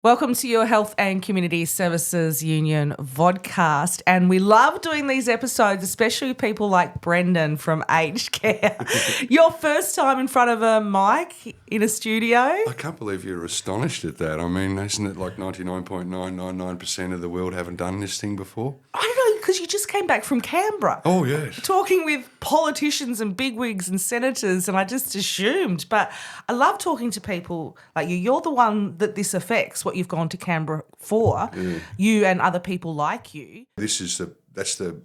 Welcome to your Health and Community Services Union vodcast. And we love doing these episodes, especially with people like Brendan from Aged Care. Your first time in front of a mic in a studio. I can't believe you're astonished at that. I mean, isn't it like 99.999% of the world haven't done this thing before? I don't know, because you just came back from Canberra. Oh, yes. Talking with politicians and bigwigs and senators, and I just assumed. But I love talking to people like you. You're the one that this affects, what you've gone to Canberra for, you and other people like you. That's the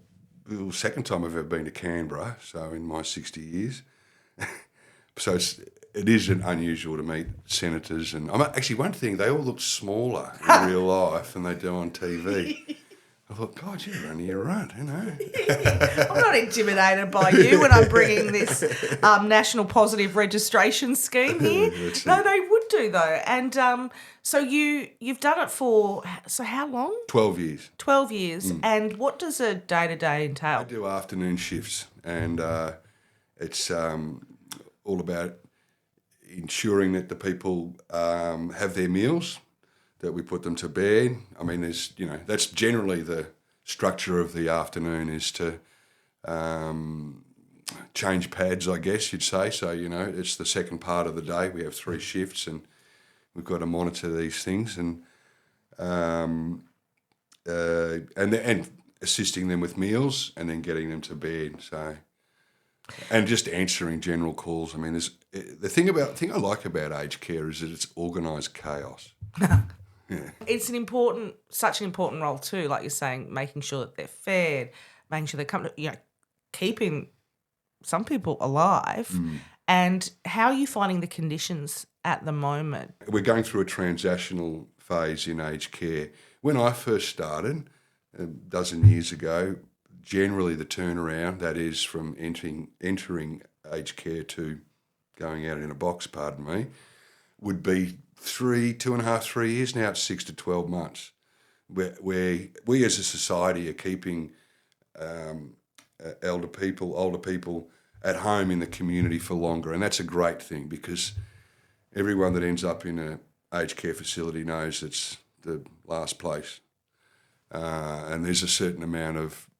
second time I've ever been to Canberra, so in my 60 years. So it is unusual to meet senators. And actually, one thing, they all look smaller in real life than they do on TV. I thought, God, you're only a runt, you know. I'm not intimidated by you when I'm bringing this national positive registration scheme here. No, they would do though. And so you've done it for, so how long? 12 years. 12 years. And what does a day-to-day entail? I do afternoon shifts, and it's all about ensuring that the people have their meals, that we put them to bed. I mean, that's generally the structure of the afternoon, is to change pads, I guess you'd say. So, it's the second part of the day. We have 3 shifts and we've got to monitor these things and assisting them with meals and then getting them to bed. So, and just answering general calls. I mean, the thing I like about aged care is that it's organised chaos. Yeah. It's such an important role too, like you're saying, making sure that they're fed, making sure they come to, keeping some people alive. And how are you finding the conditions at the moment? We're going through a transactional phase in aged care. When I first started, a dozen years ago, generally the turnaround, that is from entering aged care to going out in a box, pardon me, would be 2.5, 3 years. Now it's 6 to 12 months, where we as a society are keeping older people at home in the community for longer, and that's a great thing because everyone that ends up in an aged care facility knows it's the last place, and there's a certain amount of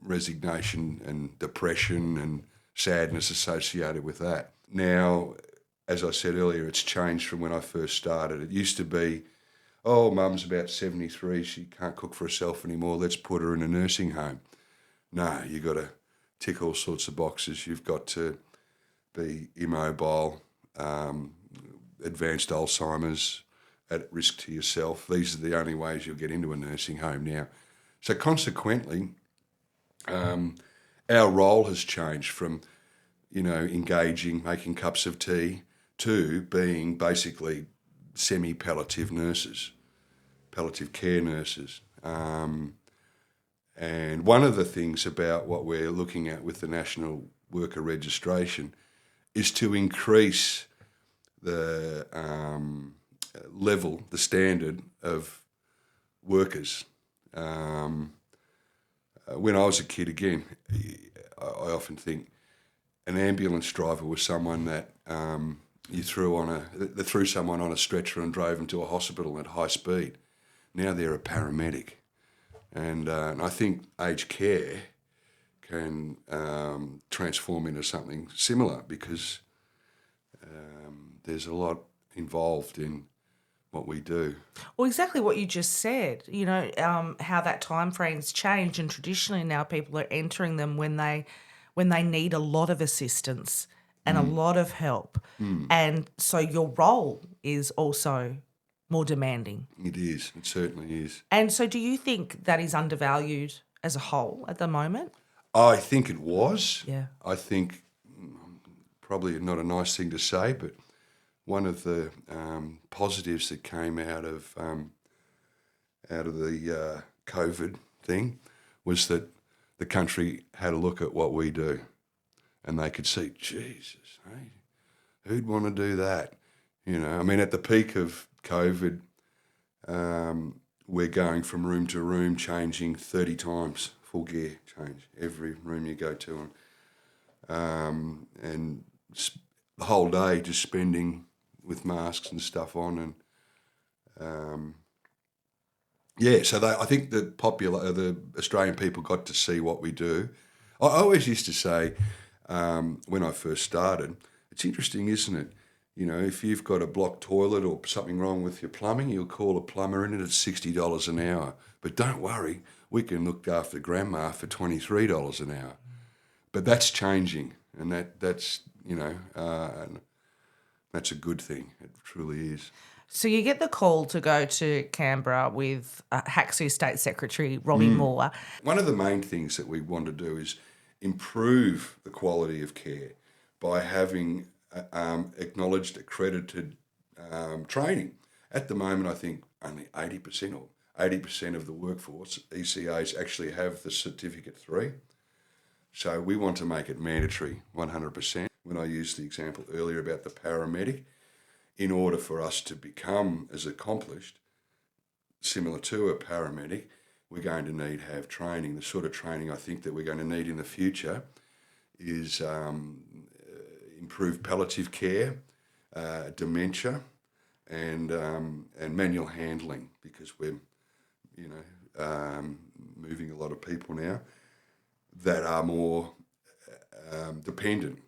resignation and depression and sadness associated with that. Now, as I said earlier, it's changed from when I first started. It used to be, mum's about 73, she can't cook for herself anymore, let's put her in a nursing home. No, you've got to tick all sorts of boxes. You've got to be immobile, advanced Alzheimer's, at risk to yourself. These are the only ways you'll get into a nursing home now. So consequently, our role has changed from, engaging, making cups of tea, to being basically semi-palliative nurses, palliative care nurses. And one of the things about what we're looking at with the National Worker Registration is to increase the level, the standard of workers. When I was a kid, again, I often think an ambulance driver was someone that they threw someone on a stretcher and drove them to a hospital at high speed. Now they're a paramedic. And I think aged care can transform into something similar because there's a lot involved in what we do. Well, exactly what you just said, how that time frame's changed, and traditionally now people are entering them when they need a lot of assistance and a lot of help. And so your role is also more demanding. It is. It certainly is. And so do you think that is undervalued as a whole at the moment? I think it was. Yeah. I think probably not a nice thing to say, but one of the positives that came out of the COVID thing was that the country had a look at what we do, and they could see, Jesus, hey, who'd want to do that? At the peak of COVID, we're going from room to room, changing 30 times, full gear change, every room you go to. And the whole day just spending with masks and stuff on. So I think the Australian people got to see what we do. I always used to say when I first started, it's interesting, isn't it? You know, if you've got a blocked toilet or something wrong with your plumbing, you'll call a plumber in and it's $60 an hour. But don't worry, we can look after grandma for $23 an hour. But that's changing, and that's that's a good thing. It truly is. So you get the call to go to Canberra with HACSU State Secretary Robbie Moore. One of the main things that we want to do is improve the quality of care by having acknowledged, accredited training. At the moment, I think only 80% or 80% of the workforce, ECAs, actually have the Certificate 3. So we want to make it mandatory, 100%. When I used the example earlier about the paramedic, in order for us to become as accomplished, similar to a paramedic, we're going to need to have training. The sort of training I think that we're going to need in the future is improved palliative care, dementia, and manual handling, because we're, moving a lot of people now that are more dependent.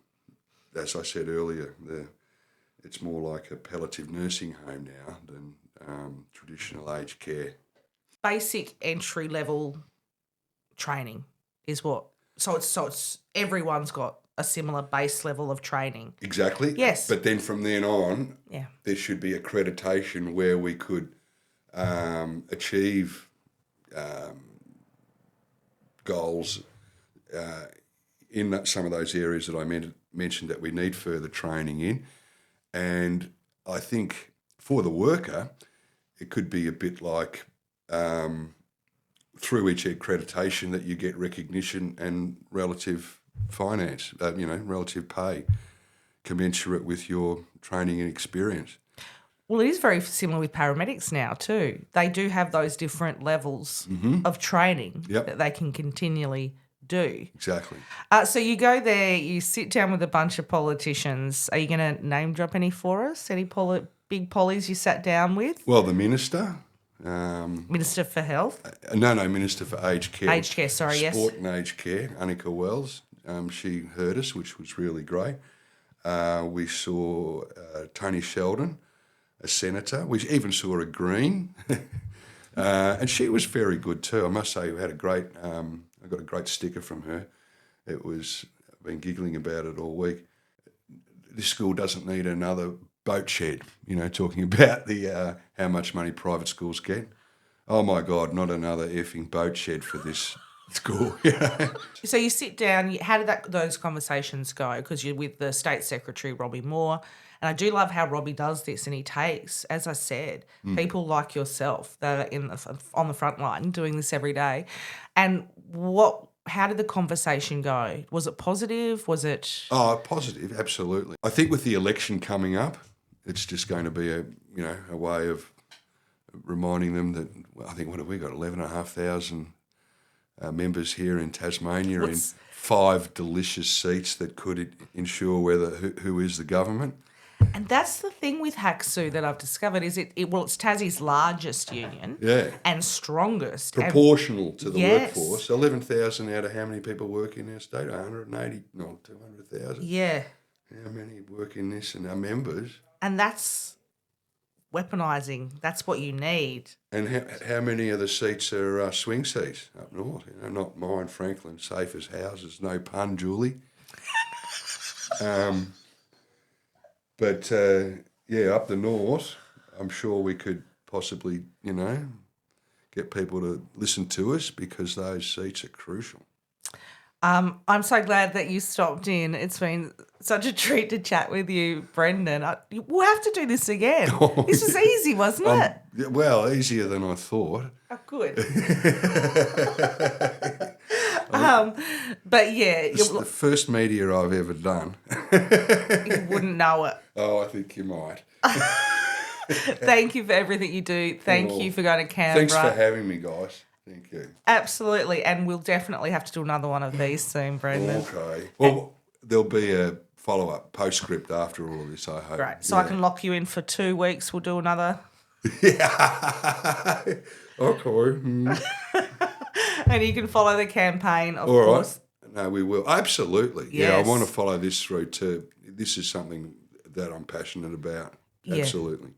As I said earlier, it's more like a palliative nursing home now than traditional aged care. Basic entry level training is what. So it's everyone's got a similar base level of training. Exactly. Yes. But then from then on, there should be accreditation where we could achieve goals in some of those areas that I mentioned that we need further training in. And I think for the worker, it could be a bit like through each accreditation that you get recognition and relative finance, relative pay commensurate with your training and experience. Well, it is very similar with paramedics now too. They do have those different levels of training that they can continually do. Exactly. So you go there, you sit down with a bunch of politicians. Are you going to name drop any for us? Any big pollies you sat down with? Well, the Minister. Minister for Health? No, Minister for Aged Care. Aged Care, sorry, yes. Sport and Aged Care, Annika Wells. She heard us, which was really great. We saw Tony Sheldon, a senator. We even saw a Green. And she was very good too. I must say, we had a great... I got a great sticker from her. I've been giggling about it all week. This school doesn't need another boat shed, talking about the how much money private schools get. Oh my God, not another effing boat shed for this school. So you sit down, how did those conversations go? Because you're with the State Secretary, Robbie Moore, and I do love how Robbie does this, and he takes, as I said, people like yourself that are on the front line doing this every day. And how did the conversation go? Was it positive? Was it... Oh, positive, absolutely. I think with the election coming up, it's just going to be a way of reminding them that, I think, what have we got, 11,500 members here in Tasmania in 5 delicious seats that could ensure who is the government. And that's the thing with HACSU that I've discovered is it's Tassie's largest union and strongest. Proportional to the workforce. 11,000 out of how many people work in our state? 180, no, 200,000. Yeah. How many work in this and our members? And that's weaponising. That's what you need. And how many of the seats are swing seats up north? Not mine, Franklin, safe as houses. No pun, Julie. But, up the north, I'm sure we could possibly, get people to listen to us because those seats are crucial. I'm so glad that you stopped in. It's been such a treat to chat with you, Brendan. We'll have to do this again. This was easy, wasn't it? Well, easier than I thought. Oh, good. But yeah. It's the first media I've ever done. You wouldn't know it. Oh, I think you might. Thank you for everything you do. Thank you for going to Canberra. Thanks for having me, guys. Thank you. Absolutely. And we'll definitely have to do another one of these soon, Brendan. Okay. Well, there'll be a follow-up postscript after all of this, I hope. Great. So I can lock you in for 2 weeks. We'll do another Yeah. Okay. And you can follow the campaign, of All right. course. No, we will. Absolutely. Yeah, I want to Yes. follow this through too. This is something that I'm passionate about. Yeah. Absolutely.